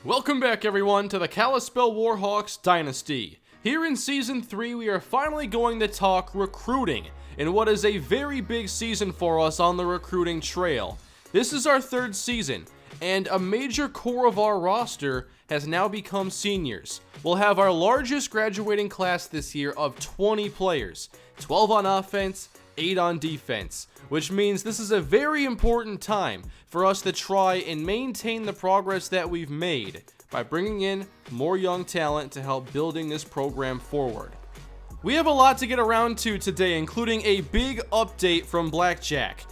Welcome back everyone to the Kalispell Warhawks Dynasty. Here in Season 3 we are finally going to talk recruiting in what is a very big season for us on the recruiting trail. This is our third season, and a major core of our roster has now become seniors. We'll have our largest graduating class this year of 20 players, 12 on offense, 8 on defense, which means this is a very important time for us to try and maintain the progress that we've made by bringing in more young talent to help building this program forward. We have a lot to get around to today, including a big update from Blackjack.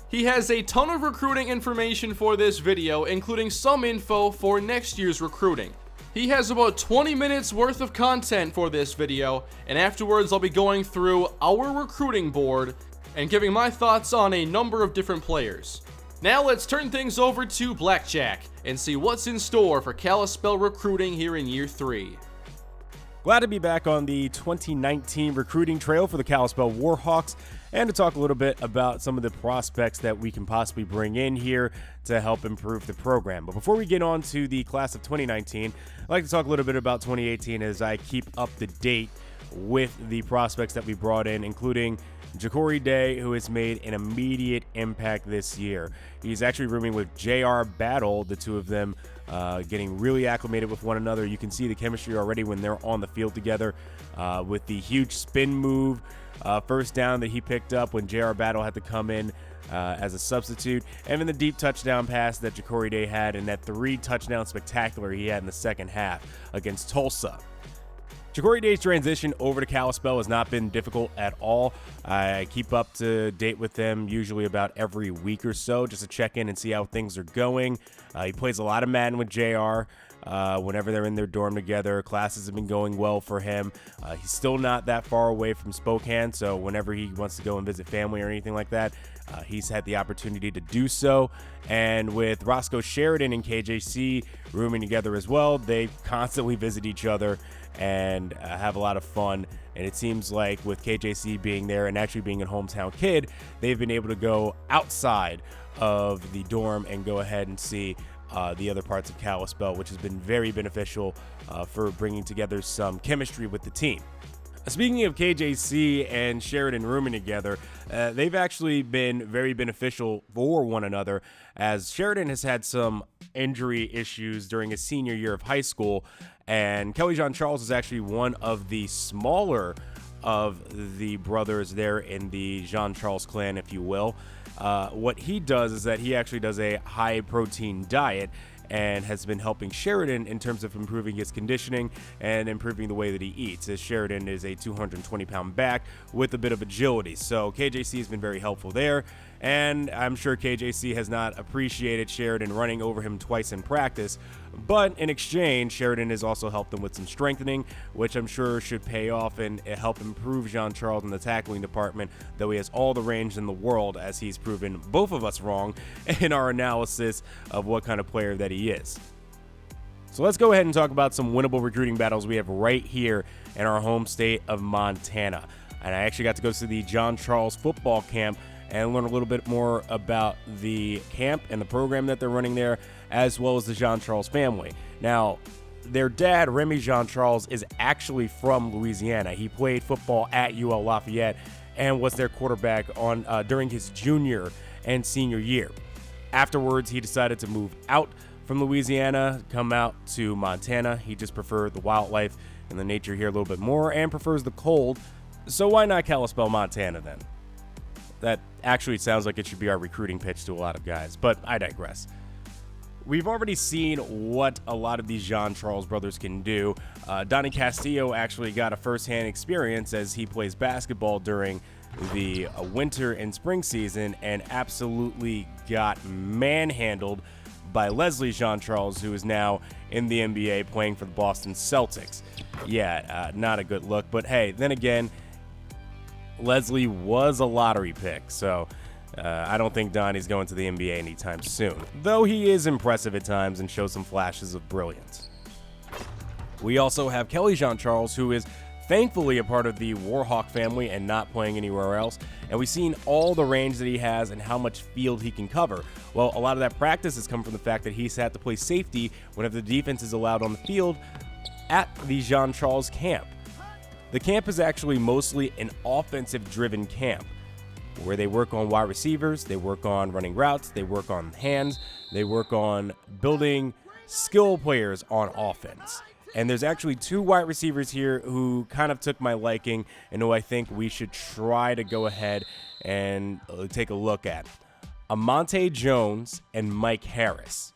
He has a ton of recruiting information for this video, including some info for next year's recruiting. He has about 20 minutes worth of content for this video, and afterwards I'll be going through our recruiting board and giving my thoughts on a number of different players. Now let's turn things over to Blackjack and see what's in store for Kalispell recruiting here in year 3. Glad to be back on the 2019 recruiting trail for the Kalispell Warhawks and to talk a little bit about some of the prospects that we can possibly bring in here to help improve the program. But before we get on to the class of 2019, I'd like to talk a little bit about 2018 as I keep up to date with the prospects that we brought in, including Ja'Cory Day, who has made an immediate impact this year. He's actually rooming with J.R. Battle, the two of them getting really acclimated with one another. You can see the chemistry already when they're on the field together with the huge spin move first down that he picked up when J.R. Battle had to come in as a substitute, and then the deep touchdown pass that Ja'Cory Day had and that 3-touchdown spectacular he had in the second half against Tulsa. Ja'Cory Day's transition over to Kalispell has not been difficult at all. I keep up to date with them usually about every week or so just to check in and see how things are going. He plays a lot of Madden with JR whenever they're in their dorm together. Classes have been going well for him. He's still not that far away from Spokane, so whenever he wants to go and visit family or anything like that, he's had the opportunity to do so. And with Roscoe Sheridan and KJC rooming together as well, they constantly visit each other and have a lot of fun. And it seems like with KJC being there and actually being a hometown kid, they've been able to go outside of the dorm and go ahead and see the other parts of Kalispell, which has been very beneficial for bringing together some chemistry with the team. Speaking of KJC and Sheridan rooming together, they've actually been very beneficial for one another, as Sheridan has had some injury issues during his senior year of high school, and Kelly John Charles is actually one of the smaller of the brothers there in the Jean Charles clan, if you will. What he does is that he actually does a high protein diet and has been helping Sheridan in terms of improving his conditioning and improving the way that he eats, as Sheridan is a 220-pound back with a bit of agility. So KJC has been very helpful there, and I'm sure KJC has not appreciated Sheridan running over him twice in practice, but in exchange, Sheridan has also helped him with some strengthening, which I'm sure should pay off and help improve Jean Charles in the tackling department, though he has all the range in the world, as he's proven both of us wrong in our analysis of what kind of player that he is. So let's go ahead and talk about some winnable recruiting battles we have right here in our home state of Montana. And I actually got to go to the Jean Charles football camp and learn a little bit more about the camp and the program that they're running there, as well as the Jean Charles family. Now, their dad, Remy Jean Charles, is actually from Louisiana. He played football at UL Lafayette and was their quarterback during his junior and senior year. Afterwards, he decided to move out from Louisiana, come out to Montana. He just preferred the wildlife and the nature here a little bit more and prefers the cold. So why not Kalispell, Montana then? That actually sounds like it should be our recruiting pitch to a lot of guys, but I digress. We've already seen what a lot of these Jean Charles brothers can do. Donnie Castillo actually got a first-hand experience as he plays basketball during the winter and spring season and absolutely got manhandled by Leslie Jean Charles, who is now in the NBA playing for the Boston Celtics. Yeah, not a good look, but hey, then again, Leslie was a lottery pick, so I don't think Donnie's going to the NBA anytime soon, though he is impressive at times and shows some flashes of brilliance. We also have Kelly Jean Charles, who is thankfully a part of the Warhawk family and not playing anywhere else. And we've seen all the range that he has and how much field he can cover. Well, a lot of that practice has come from the fact that he's had to play safety whenever the defense is allowed on the field at the Jean Charles camp. The camp is actually mostly an offensive-driven camp where they work on wide receivers, they work on running routes, they work on hands, they work on building skill players on offense. And there's actually 2 wide receivers here who kind of took my liking and who I think we should try to go ahead and take a look at. Monta Jones and Mike Harris.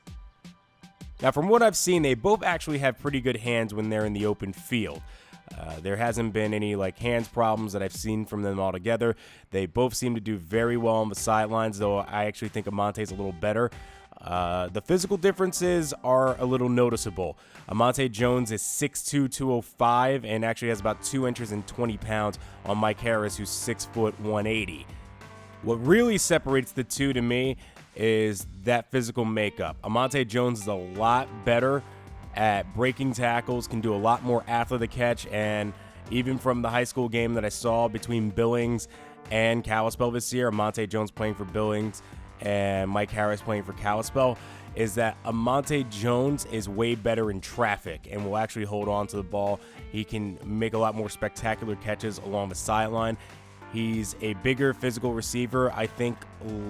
Now, from what I've seen, they both actually have pretty good hands when they're in the open field. There hasn't been any hands problems that I've seen from them altogether. They both seem to do very well on the sidelines, though I actually think Amonte's a little better. The physical differences are a little noticeable. Monta Jones is 6'2", 205, and actually has about 2 inches and 20 pounds on Mike Harris, who's 6 foot 180. What really separates the two to me is that physical makeup. Monta Jones is a lot better at breaking tackles, can do a lot more after the catch, and even from the high school game that I saw between Billings and Kalispell this year, Monta Jones playing for Billings and Mike Harris playing for Kalispell, is that Monta Jones is way better in traffic and will actually hold on to the ball. He can make a lot more spectacular catches along the sideline. He's a bigger physical receiver. I think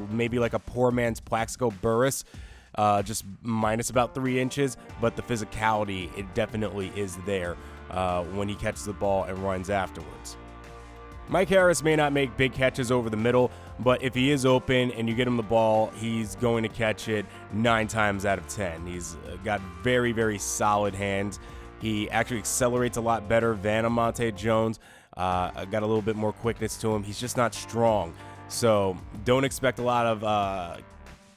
maybe like a poor man's Plaxico Burress, just minus about 3 inches, but the physicality, it definitely is there when he catches the ball and runs afterwards. Mike Harris may not make big catches over the middle, but if he is open and you get him the ball, he's going to catch it 9 times out of 10. He's got very, very solid hands. He actually accelerates a lot better than Monta Jones. Got a little bit more quickness to him. He's just not strong. So don't expect a lot of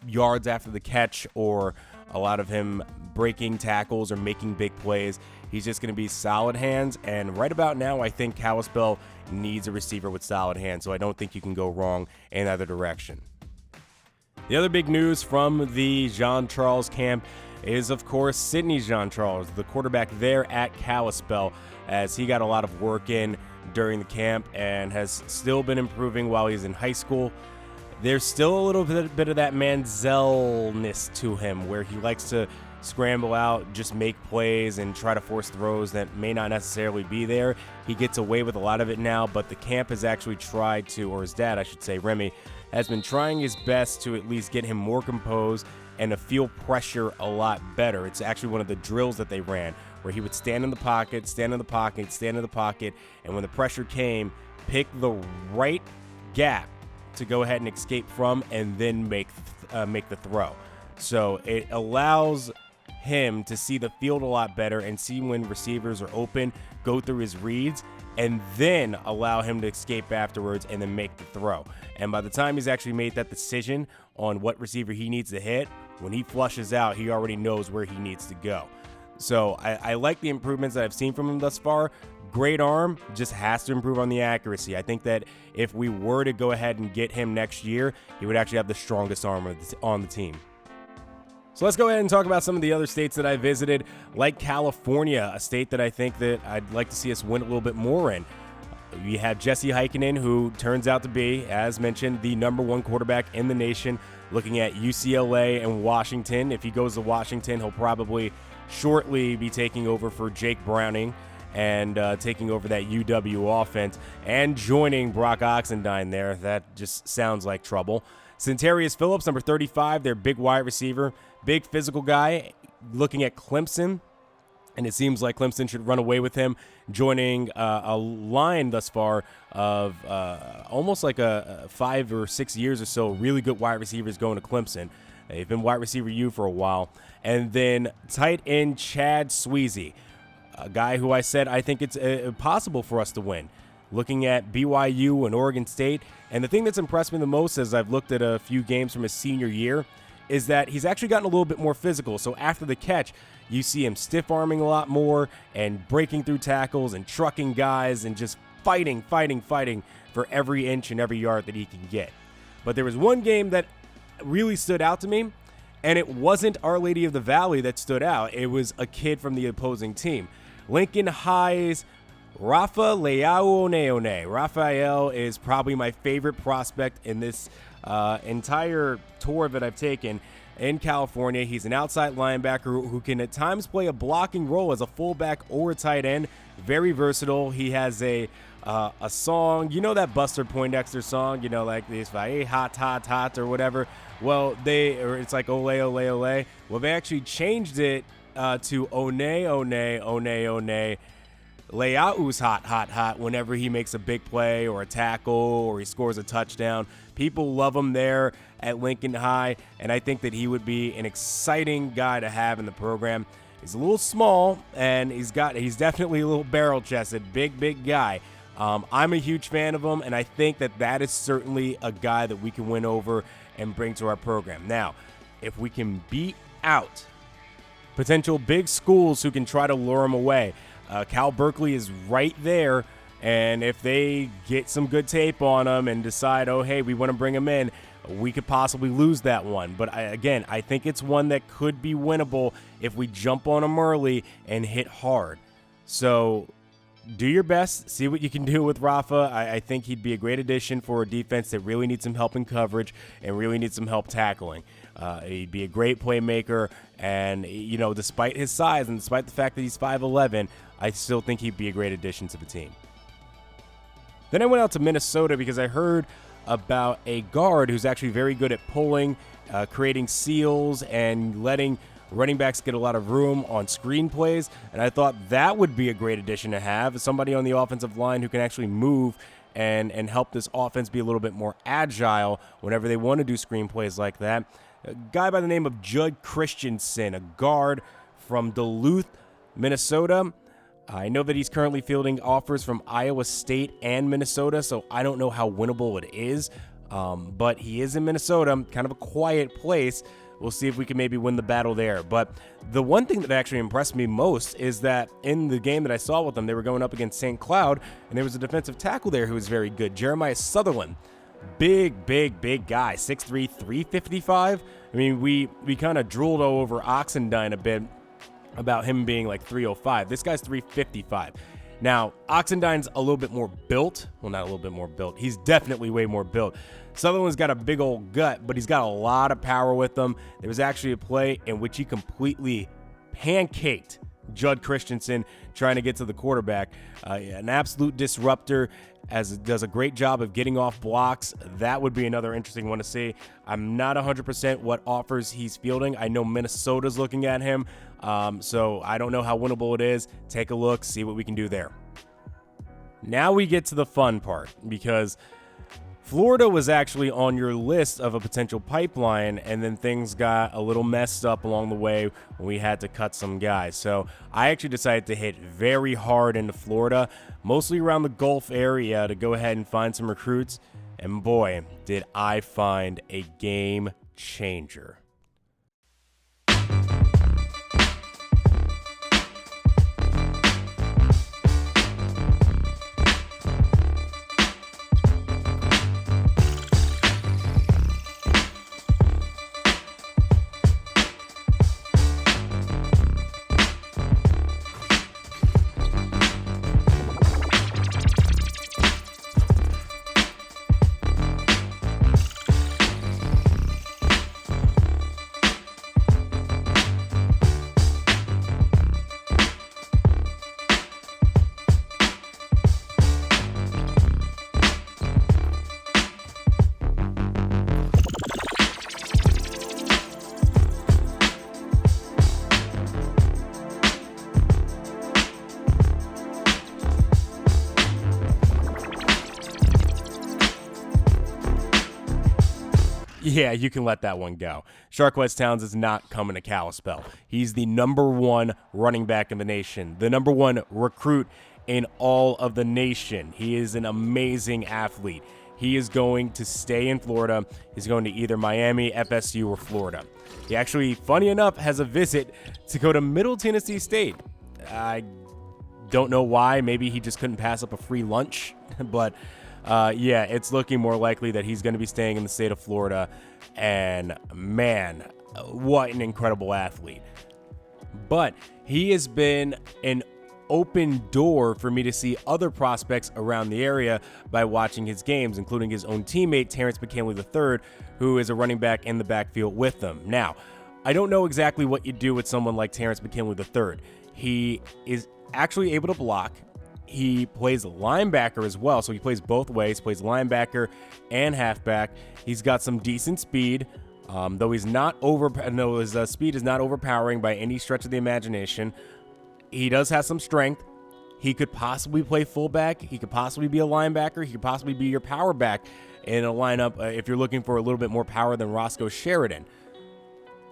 yards after the catch or a lot of him breaking tackles or making big plays. He's just going to be solid hands, and right about now I think Kalispell needs a receiver with solid hands, so I don't think you can go wrong in either direction. The other big news from the Jean Charles camp is, of course, Sidney Jean Charles, the quarterback there at Kalispell, as he got a lot of work in during the camp and has still been improving while he's in high school. There's still a little bit of that Manziel-ness to him, where he likes to scramble out, just make plays, and try to force throws that may not necessarily be there. He gets away with a lot of it now, but the camp has actually tried to, or his dad, I should say, Remy, has been trying his best to at least get him more composed and to feel pressure a lot better. It's actually one of the drills that they ran, where he would stand in the pocket, stand in the pocket, stand in the pocket, and when the pressure came, pick the right gap to go ahead and escape from, and then make the throw. So it allows him to see the field a lot better and see when receivers are open, go through his reads, and then allow him to escape afterwards and then make the throw. And by the time he's actually made that decision on what receiver he needs to hit, when he flushes out, he already knows where he needs to go. So I like the improvements that I've seen from him thus far. Great arm, just has to improve on the accuracy. I think that if we were to go ahead and get him next year, he would actually have the strongest arm on the team. So let's go ahead and talk about some of the other states that I visited, like California, a state that I think that I'd like to see us win a little bit more in. You have Jesse Heikkinen, who turns out to be, as mentioned, the #1 quarterback in the nation, looking at UCLA and Washington. If he goes to Washington, he'll probably shortly be taking over for Jake Browning and taking over that UW offense and joining Brock Oxendine there. That just sounds like trouble. Centarius Phillips, number 35, their big wide receiver, big physical guy, looking at Clemson. And it seems like Clemson should run away with him, joining a line thus far of almost like 5 or 6 years or so, really good wide receivers going to Clemson. They've been wide receiver U for a while. And then tight end Chad Swezey, a guy who I said I think it's possible for us to win. Looking at BYU and Oregon State. And the thing that's impressed me the most as I've looked at a few games from his senior year is that he's actually gotten a little bit more physical. So after the catch, you see him stiff-arming a lot more and breaking through tackles and trucking guys and just fighting for every inch and every yard that he can get. But there was one game that really stood out to me, and it wasn't Our Lady of the Valley that stood out. It was a kid from the opposing team. Lincoln High's Rafa Leao-Oneone. Rafael is probably my favorite prospect in this entire tour that I've taken in California. He's an outside linebacker who can at times play a blocking role as a fullback or a tight end. Very versatile. He has a song, you know, that Buster Poindexter song, you know, like this hot hot hot or whatever. Well, it's like ole ole ole. Well, they actually changed it to one one. Leau's hot, hot, hot whenever he makes a big play or a tackle or he scores a touchdown. People love him there at Lincoln High, and I think that he would be an exciting guy to have in the program. He's a little small, and he's definitely a little barrel-chested, big guy. I'm a huge fan of him, and I think that is certainly a guy that we can win over and bring to our program. Now, if we can beat out potential big schools who can try to lure him away, Cal Berkeley is right there, and if they get some good tape on him and decide, oh, hey, we want to bring him in, we could possibly lose that one. But I think it's one that could be winnable if we jump on him early and hit hard. So do your best, see what you can do with Rafa. I think he'd be a great addition for a defense that really needs some help in coverage and really needs some help tackling. He'd be a great playmaker, and, you know, despite his size and despite the fact that he's 5'11", I still think he'd be a great addition to the team. Then I went out to Minnesota because I heard about a guard who's actually very good at pulling, creating seals, and letting running backs get a lot of room on screen plays, and I thought that would be a great addition to have, somebody on the offensive line who can actually move and help this offense be a little bit more agile whenever they want to do screen plays like that. A guy by the name of Judd Christensen, a guard from Duluth, Minnesota. I know that he's currently fielding offers from Iowa State and Minnesota, so I don't know how winnable it is, but he is in Minnesota, kind of a quiet place. We'll see if we can maybe win the battle there. But the one thing that actually impressed me most is that in the game that I saw with them, they were going up against St. Cloud, and there was a defensive tackle there who was very good, Jeremiah Sutherland. Big guy, 6'3", 355. I mean, we kind of drooled all over Oxendine a bit about him being like 305. This guy's 355. Now, Oxendine's a little bit more built. Well, not a little bit more built. He's definitely way more built. Sutherland's got a big old gut, but he's got a lot of power with him. There was actually a play in which he completely pancaked Judd Christensen trying to get to the quarterback. An absolute disruptor, does a great job of getting off blocks. That would be another interesting one to see. I'm not 100% what offers he's fielding. I know Minnesota's looking at him, so I don't know how winnable it is. Take a look, see what we can do there. Now we get to the fun part, because Florida was actually on your list of a potential pipeline, and then things got a little messed up along the way when we had to cut some guys. So I actually decided to hit very hard into Florida, mostly around the Gulf area, to go ahead and find some recruits. And boy, did I find a game changer. Yeah, you can let that one go. Sharquez Towns is not coming to Kalispell. He's the #1 running back in the nation, the #1 recruit in all of the nation. He is an amazing athlete. He is going to stay in Florida. He's going to either Miami, FSU, or Florida. He actually, funny enough, has a visit to go to Middle Tennessee State. I don't know why. Maybe he just couldn't pass up a free lunch, but yeah, it's looking more likely that he's going to be staying in the state of Florida. And man, what an incredible athlete. But he has been an open door for me to see other prospects around the area by watching his games, including his own teammate, Terrence Mccain III, who is a running back in the backfield with them. Now, I don't know exactly what you do with someone like Terrence Mccain III. He is actually able to block. He plays linebacker as well, so he plays both ways, plays linebacker and halfback. He's got some decent speed, though his speed is not overpowering by any stretch of the imagination. He does have some strength. He could possibly play fullback. He could possibly be a linebacker. He could possibly be your power back in a lineup if you're looking for a little bit more power than Roscoe Sheridan.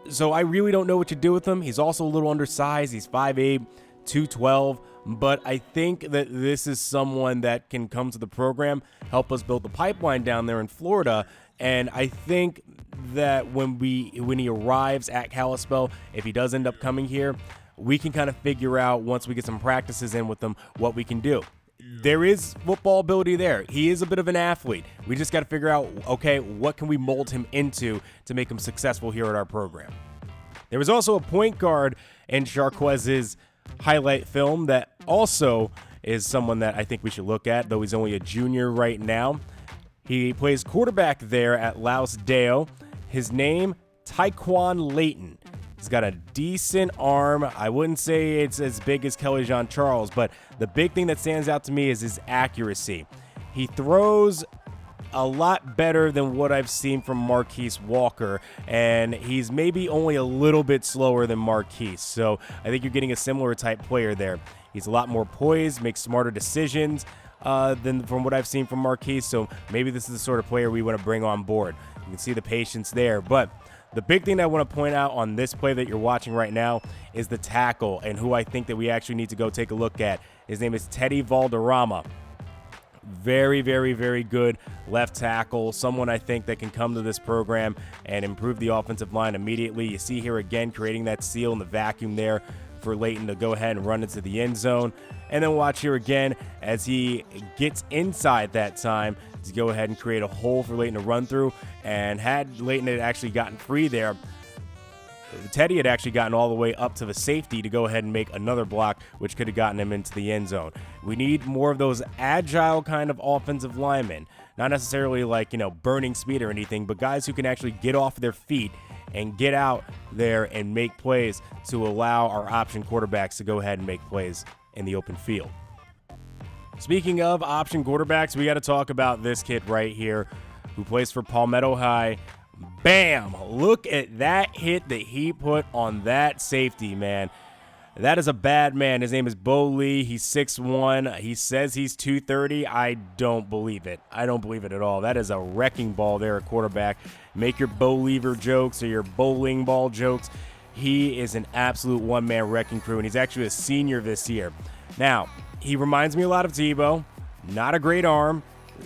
So I really don't know what to do with him. He's also a little undersized. He's 5'8", 212, but I think that this is someone that can come to the program, help us build the pipeline down there in Florida, and I think that when he arrives at Kalispell, if he does end up coming here, we can kind of figure out, once we get some practices in with him, what we can do. There is football ability there. He is a bit of an athlete. We just got to figure out, okay, what can we mold him into to make him successful here at our program? There was also a point guard in Charquez's highlight film that also is someone that I think we should look at, though he's only a junior right now. He plays quarterback there at Lausdale. His name, Taekwon Latent. He's got a decent arm. I wouldn't say it's as big as Kelly Jean Charles, but the big thing that stands out to me is his accuracy. He throws a lot better than what I've seen from Marquise Walker, and he's maybe only a little bit slower than Marquise, so I think you're getting a similar type player there. He's a lot more poised, makes smarter decisions than from what I've seen from Marquise, so maybe this is the sort of player we want to bring on board. You can see the patience there, but the big thing that I want to point out on this play that you're watching right now is the tackle, and who I think that we actually need to go take a look at. His name is Teddy Valderrama. Very, very, very good left tackle. Someone I think that can come to this program and improve the offensive line immediately. You see here again creating that seal in the vacuum there for Latent to go ahead and run into the end zone. And then watch here again as he gets inside that time to go ahead and create a hole for Latent to run through. And had Latent had actually gotten free there, Teddy had actually gotten all the way up to the safety to go ahead and make another block, which could have gotten him into the end zone. We need more of those agile kind of offensive linemen. Not necessarily like, burning speed or anything, but guys who can actually get off their feet and get out there and make plays to allow our option quarterbacks to go ahead and make plays in the open field. Speaking of option quarterbacks, we got to talk about this kid right here who plays for Palmetto High. Bam! Look at that hit that he put on that safety, man. That is a bad man. His name is Bo Lee. He's 6'1". He says he's 230. I don't believe it. I don't believe it at all. That is a wrecking ball there at quarterback. Make your Bo Lever jokes or your bowling ball jokes. He is an absolute one-man wrecking crew, and he's actually a senior this year. Now, he reminds me a lot of Tebow. Not a great arm.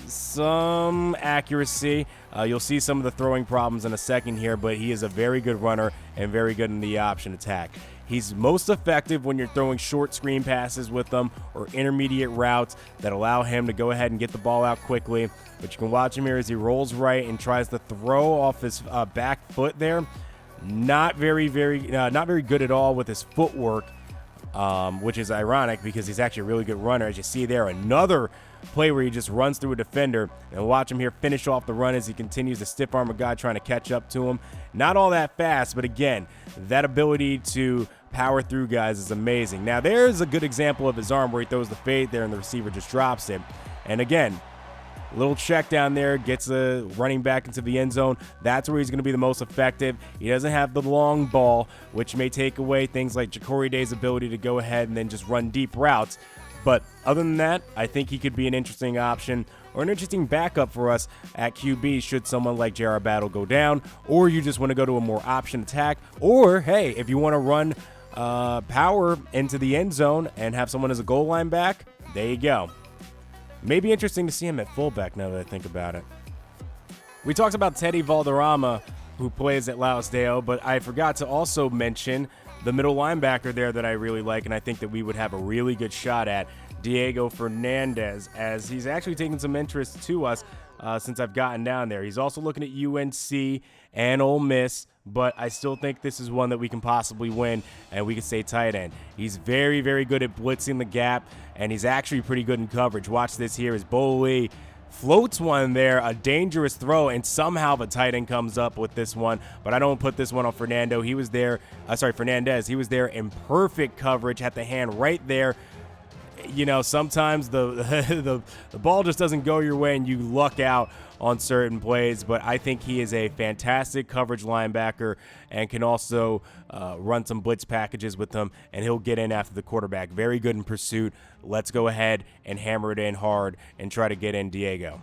Some accuracy. You'll see some of the throwing problems in a second here, but he is a very good runner and very good in the option attack. He's most effective when you're throwing short screen passes with him or intermediate routes that allow him to go ahead and get the ball out quickly. But you can watch him here as he rolls right and tries to throw off his back foot there. Not very good at all with his footwork, which is ironic because he's actually a really good runner. As you see there, another play where he just runs through a defender, and watch him here finish off the run as he continues to stiff arm a guy trying to catch up to him. Not all that fast, but again, that ability to power through guys is amazing. Now there's a good example of his arm where he throws the fade there and the receiver just drops it. And again, little check down there, gets a running back into the end zone. That's where he's going to be the most effective. He doesn't have the long ball, which may take away things like Ja'Cory Day's ability to go ahead and then just run deep routes. But other than that, I think he could be an interesting option or an interesting backup for us at QB should someone like J.R. Battle go down, or you just want to go to a more option attack, or, hey, if you want to run power into the end zone and have someone as a goal line back, there you go. Maybe interesting to see him at fullback now that I think about it. We talked about Teddy Valderrama, who plays at Lausdale, but I forgot to also mention the middle linebacker there that I really like, and I think that we would have a really good shot at, Diego Fernandez, as he's actually taken some interest to us since I've gotten down there. He's also looking at UNC and Ole Miss, but I still think this is one that we can possibly win, and we can stay tight end. He's very, very good at blitzing the gap, and he's actually pretty good in coverage. Watch this here as Boley floats one there, a dangerous throw, and somehow the tight end comes up with this one, but I don't put this one on Fernandez. He was there in perfect coverage, had the hand right there. You know, sometimes the ball just doesn't go your way and you luck out on certain plays, but I think he is a fantastic coverage linebacker and can also run some blitz packages with them, and he'll get in after the quarterback. Very good in pursuit. Let's go ahead and hammer it in hard and try to get in Diego.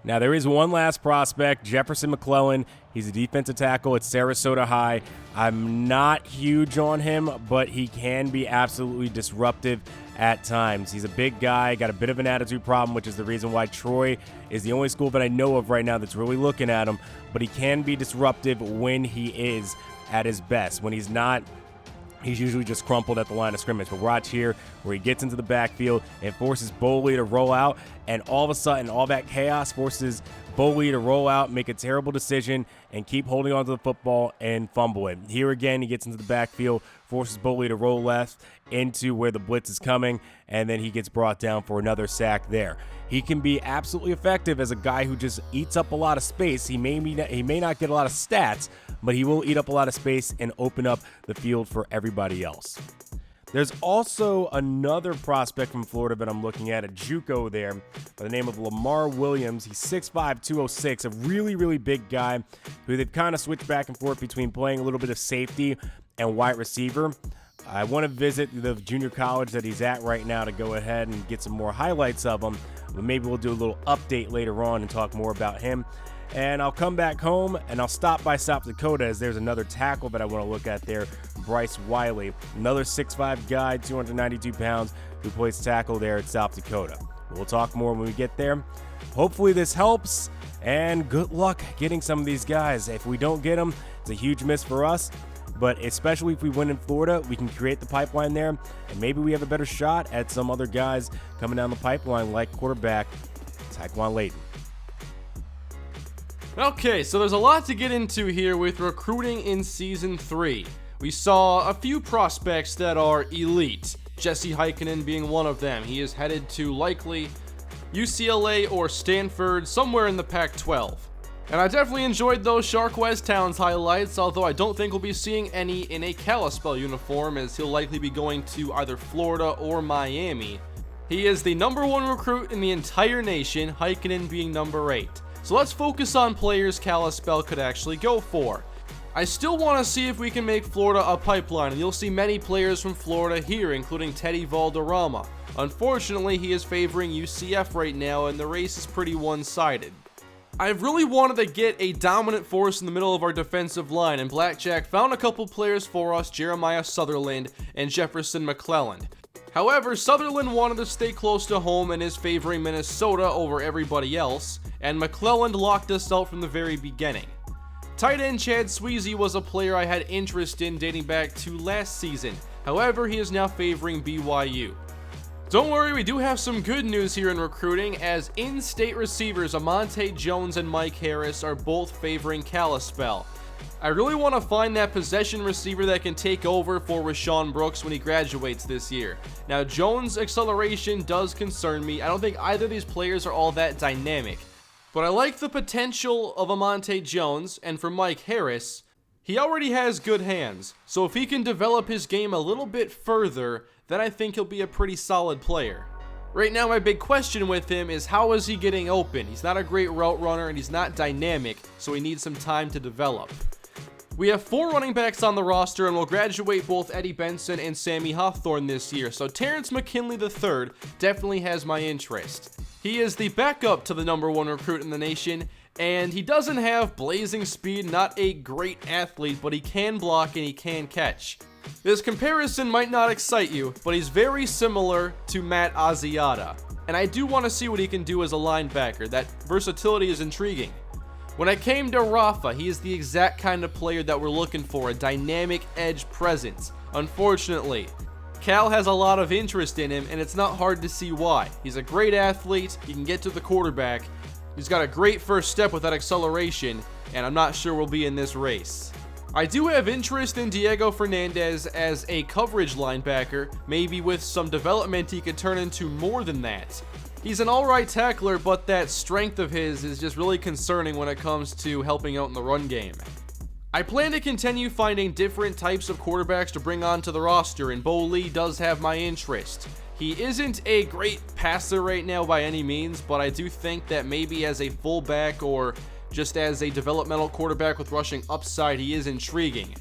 Now, there is one last prospect, Jefferson Mcclelland. He's a defensive tackle at Sarasota High. I'm not huge on him, but he can be absolutely disruptive at times. He's a big guy, got a bit of an attitude problem, which is the reason why Troy is the only school that I know of right now that's really looking at him, but he can be disruptive when he is at his best. When he's not, he's usually just crumpled at the line of scrimmage. But watch here where he gets into the backfield and forces Boley to roll out, and all of a sudden, all that chaos forces Boley to roll out, make a terrible decision, and keep holding on to the football and fumble it. Here again, he gets into the backfield, forces Boley to roll left into where the blitz is coming, and then he gets brought down for another sack there. He can be absolutely effective as a guy who just eats up a lot of space. He may not get a lot of stats, but he will eat up a lot of space and open up the field for everybody else. There's also another prospect from Florida that I'm looking at, a JUCO there, by the name of Lamar Williams. He's 6'5", 206, a really, really big guy who they've kind of switched back and forth between playing a little bit of safety and wide receiver. I want to visit the junior college that he's at right now to go ahead and get some more highlights of him, but maybe we'll do a little update later on and talk more about him. And I'll come back home and I'll stop by South Dakota as there's another tackle that I want to look at there, Bryce Wiley, another 6'5" guy, 292 pounds, who plays tackle there at South Dakota. We'll talk more when we get there. Hopefully this helps, and good luck getting some of these guys. If we don't get them, it's a huge miss for us, but especially if we win in Florida, we can create the pipeline there, and maybe we have a better shot at some other guys coming down the pipeline like quarterback Taekwon Latent. Okay, so there's a lot to get into here with recruiting in Season 3. We saw a few prospects that are elite, Jesse Heikkinen being one of them. He is headed to likely UCLA or Stanford, somewhere in the Pac-12. And I definitely enjoyed those Shark West Towns highlights, although I don't think we'll be seeing any in a Kalispell uniform, as he'll likely be going to either Florida or Miami. He is the #1 recruit in the entire nation, Heikkinen being number 8. So let's focus on players Kalispell could actually go for. I still want to see if we can make Florida a pipeline, and you'll see many players from Florida here, including Teddy Valderrama. Unfortunately, he is favoring UCF right now, and the race is pretty one-sided. I've really wanted to get a dominant force in the middle of our defensive line, and Blackjack found a couple players for us, Jeremiah Sutherland and Jefferson Mcclelland. However, Sutherland wanted to stay close to home and is favoring Minnesota over everybody else, and Mcclelland locked us out from the very beginning. Tight end Chad Swezey was a player I had interest in dating back to last season. However, he is now favoring BYU. Don't worry, we do have some good news here in recruiting, as in-state receivers Amonte Jones and Mike Harris are both favoring Kalispell. I really want to find that possession receiver that can take over for Rashawn Brooks when he graduates this year. Now, Jones' acceleration does concern me. I don't think either of these players are all that dynamic. But I like the potential of Amonte Jones, and for Mike Harris, he already has good hands. So if he can develop his game a little bit further, then I think he'll be a pretty solid player. Right now, my big question with him is, how is he getting open? He's not a great route runner and he's not dynamic, so he needs some time to develop. We have 4 running backs on the roster, and we'll graduate both Eddie Benson and Sammy Hawthorne this year, so Terrence McKinley III definitely has my interest. He is the backup to the #1 recruit in the nation, and he doesn't have blazing speed, not a great athlete, but he can block and he can catch. This comparison might not excite you, but he's very similar to Matt Asiata, and I do want to see what he can do as a linebacker. That versatility is intriguing. When it came to Rafa, he is the exact kind of player that we're looking for, a dynamic edge presence. Unfortunately, Cal has a lot of interest in him, and it's not hard to see why. He's a great athlete, he can get to the quarterback, he's got a great first step with that acceleration, and I'm not sure we'll be in this race. I do have interest in Diego Fernandez as a coverage linebacker, maybe with some development he could turn into more than that. He's an alright tackler, but that strength of his is just really concerning when it comes to helping out in the run game. I plan to continue finding different types of quarterbacks to bring onto the roster, and Bo Lee does have my interest. He isn't a great passer right now by any means, but I do think that maybe as a fullback or just as a developmental quarterback with rushing upside, he is intriguing.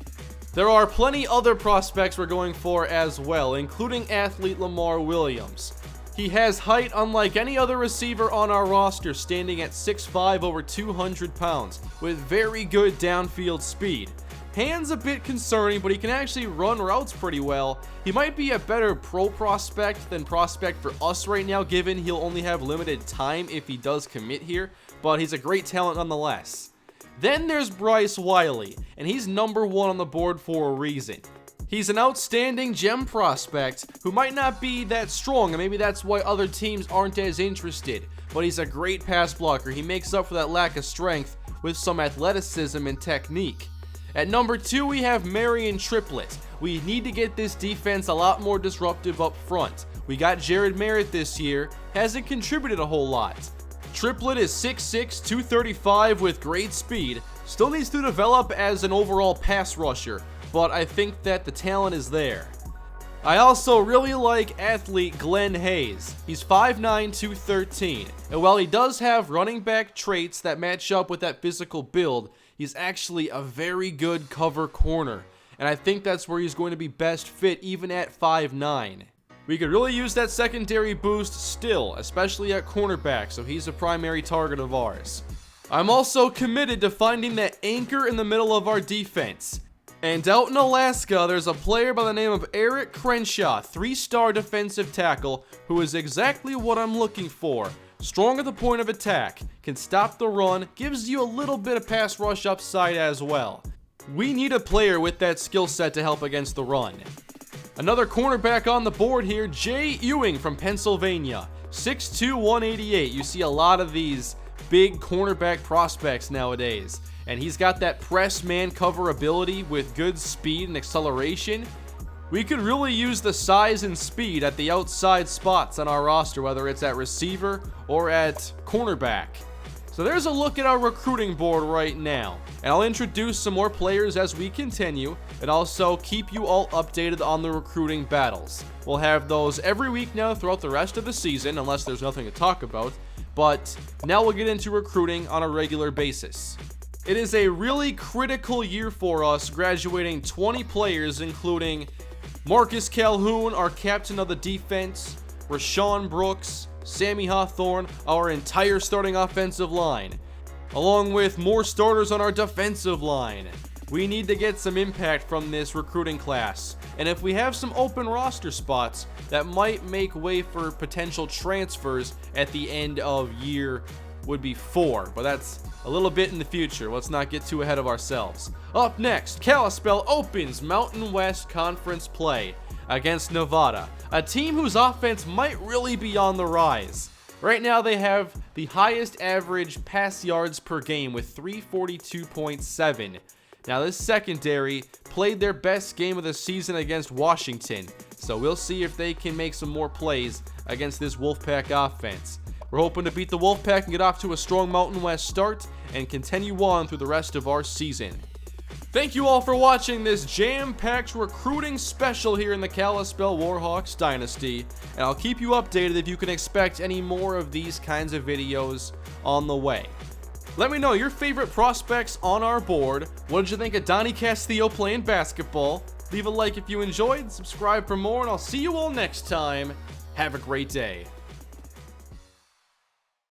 There are plenty other prospects we're going for as well, including athlete Lamar Williams. He has height unlike any other receiver on our roster, standing at 6'5", over 200 pounds, with very good downfield speed. Hands a bit concerning, but he can actually run routes pretty well. He might be a better pro prospect than prospect for us right now, given he'll only have limited time if he does commit here, but he's a great talent nonetheless. Then there's Bryce Wiley, and he's number 1 on the board for a reason. He's an outstanding gem prospect who might not be that strong, and maybe that's why other teams aren't as interested, but he's a great pass blocker. He makes up for that lack of strength with some athleticism and technique. At number 2, we have Marion Triplet. We need to get this defense a lot more disruptive up front. We got Jared Merritt this year, hasn't contributed a whole lot. Triplet is 6'6", 235 with great speed, still needs to develop as an overall pass rusher, but I think that the talent is there. I also really like athlete Glenn Hayes. He's 5'9", 213, and while he does have running back traits that match up with that physical build, he's actually a very good cover corner, and I think that's where he's going to be best fit even at 5'9". We could really use that secondary boost still, especially at cornerback, so he's a primary target of ours. I'm also committed to finding that anchor in the middle of our defense. And out in Alaska, there's a player by the name of Eric Crenshaw, 3-star defensive tackle, who is exactly what I'm looking for. Strong at the point of attack, can stop the run, gives you a little bit of pass rush upside as well. We need a player with that skill set to help against the run. Another cornerback on the board here, Jay Ewing from Pennsylvania, 6'2", 188. You see a lot of these big cornerback prospects nowadays, and he's got that press man cover ability with good speed and acceleration. We could really use the size and speed at the outside spots on our roster, whether it's at receiver or at cornerback. So there's a look at our recruiting board right now, and I'll introduce some more players as we continue, and also keep you all updated on the recruiting battles. We'll have those every week now throughout the rest of the season, unless there's nothing to talk about, but now we'll get into recruiting on a regular basis. It is a really critical year for us, graduating 20 players, including Marcus Calhoun, our captain of the defense, Rashawn Brooks, Sammy Hawthorne, our entire starting offensive line, along with more starters on our defensive line. We need to get some impact from this recruiting class, and if we have some open roster spots, that might make way for potential transfers at the end of year would be 4, but that's a little bit in the future. Let's not get too ahead of ourselves. Up next, Kalispell opens Mountain West Conference play against Nevada, a team whose offense might really be on the rise. Right now they have the highest average pass yards per game with 342.7. Now this secondary played their best game of the season against Washington, so we'll see if they can make some more plays against this Wolfpack offense. We're hoping to beat the Wolfpack and get off to a strong Mountain West start and continue on through the rest of our season. Thank you all for watching this jam-packed recruiting special here in the Kalispell Warhawks Dynasty, and I'll keep you updated if you can expect any more of these kinds of videos on the way. Let me know your favorite prospects on our board. What did you think of Donnie Castillo playing basketball? Leave a like if you enjoyed, subscribe for more, and I'll see you all next time. Have a great day.